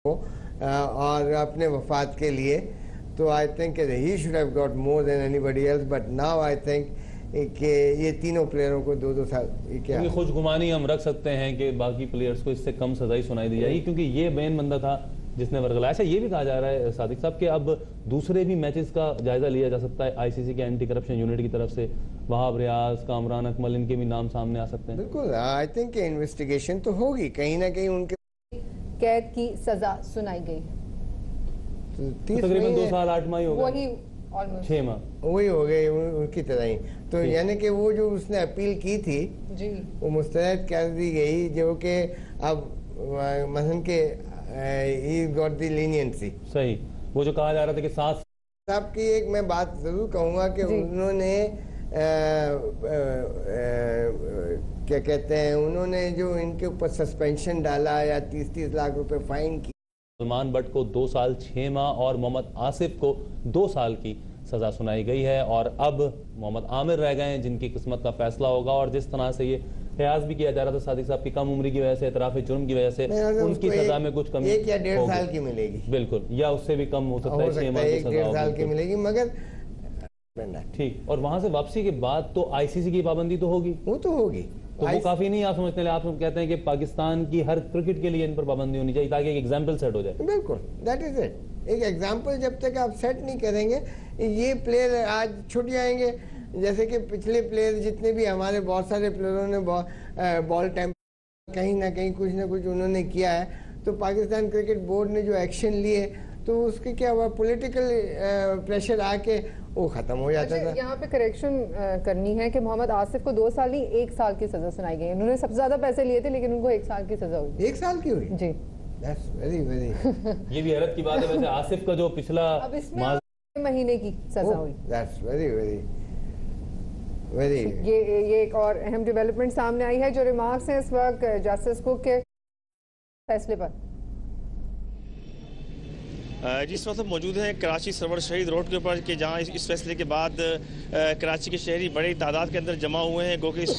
और अपने वफात के लिए। तो I think he should have got more than anybody else, but now I think कि ये तीनों प्लेयरों को 2-2 साल क्या खुशगुमानी हम रख सकते हैं कि बाकी प्लेयर्स को इससे कम सजाई सुनाई दी जाएगी, क्योंकि ये मेन बंदा था जिसने वर्गलाया। अच्छा, ये भी कहा जा रहा है सादिक साहब कि अब दूसरे भी मैचेस का जायजा लिया जा सकता है आईसीसी के एंटी करप्शन यूनिट की तरफ से। वहाब रियाज, कामरान अकमल, इनके भी नाम सामने आ सकते हैं। बिल्कुल, आई थिंक इन्वेस्टिगेशन तो होगी, कहीं ना कहीं उनके कैद की सजा सुनाई गई। तो तकरीबन 2 साल 8 माह हो गए, वही ऑलमोस्ट 6 माह वही हो गए उनकी तरह ही। तो यानी कि वो जो उसने अपील की थी जी, वो मुस्तरद कर दी गई, जो कि अब मसलन के ही गॉट दी लीनियंसी। सही, वो जो कहा जा रहा था कि 7 साहब की एक मैं बात जरूर कहूँगा कि उन्होंने क्या कहते हैं, उन्होंने जो इनके ऊपर सस्पेंशन डाला या 30-30 लाख रुपए फाइन की। सलमान बट को 2 साल 6 माह और मोहम्मद आसिफ को 2 साल की सजा सुनाई गई है। और अब मोहम्मद आमिर रह गए हैं जिनकी किस्मत का फैसला होगा। और जिस तरह से ये प्रयास भी किया जा रहा था सादिक साहब की कम उम्र की वजह से, एतराफ जुर्म की वजह से, उनकी सजा में कुछ कमी 1 या 1.5 साल की मिलेगी, बिल्कुल, या उससे भी कम हो सकता है, 6 माह की सजा 1-1.5 साल की मिलेगी, मगर ठीक। और वहां से वापसी के बाद तो आईसीसी की पाबंदी तो होगी, वो तो होगी। तो वो काफी नहीं आप समझते हैं? आप कहते हैं कि पाकिस्तान की हर क्रिकेट के लिए इन पर पाबंदी होनी चाहिए ताकि एक एग्जाम्पल सेट हो जाए। बिल्कुल, दैट इज इट। एक एग्जाम्पल जब तक आप सेट नहीं करेंगे, ये प्लेयर आज छूट जाएंगे। जैसे कि पिछले प्लेयर जितने भी हमारे, बहुत सारे प्लेयरों ने बॉल टाइम कहीं ना कहीं कुछ ना कुछ उन्होंने किया है। तो पाकिस्तान क्रिकेट बोर्ड ने जो एक्शन लिए, तो उसके क्या हुआ, पॉलिटिकल प्रेशर आके वो खत्म हो जाता था। यहाँ पे करेक्शन करनी है कि मोहम्मद आसिफ को 2 साल नहीं 1 साल की सजा सुनाई गई। उन्होंने सबसे ज्यादा पैसे लिए थे, लेकिन उनको 1 साल की सजा हुई। 1 साल की हुई जी, दैट्स वेरी वेरी ये भी हैरत की बात है। वैसे आसिफ का जो पिछला अब इसमें महीने की सजा हुई। That's very very very. ये एक और अहम डेवलपमेंट सामने आई है। जो रिमार्क्स हैं इस वक्त जस्टिस कुक के फैसले पर। जिस वक्त मौजूद हैं कराची सरवर शहीद रोड के ऊपर, कि जहां इस फैसले के बाद कराची के शहरी बड़ी तादाद के अंदर जमा हुए हैं, गो कि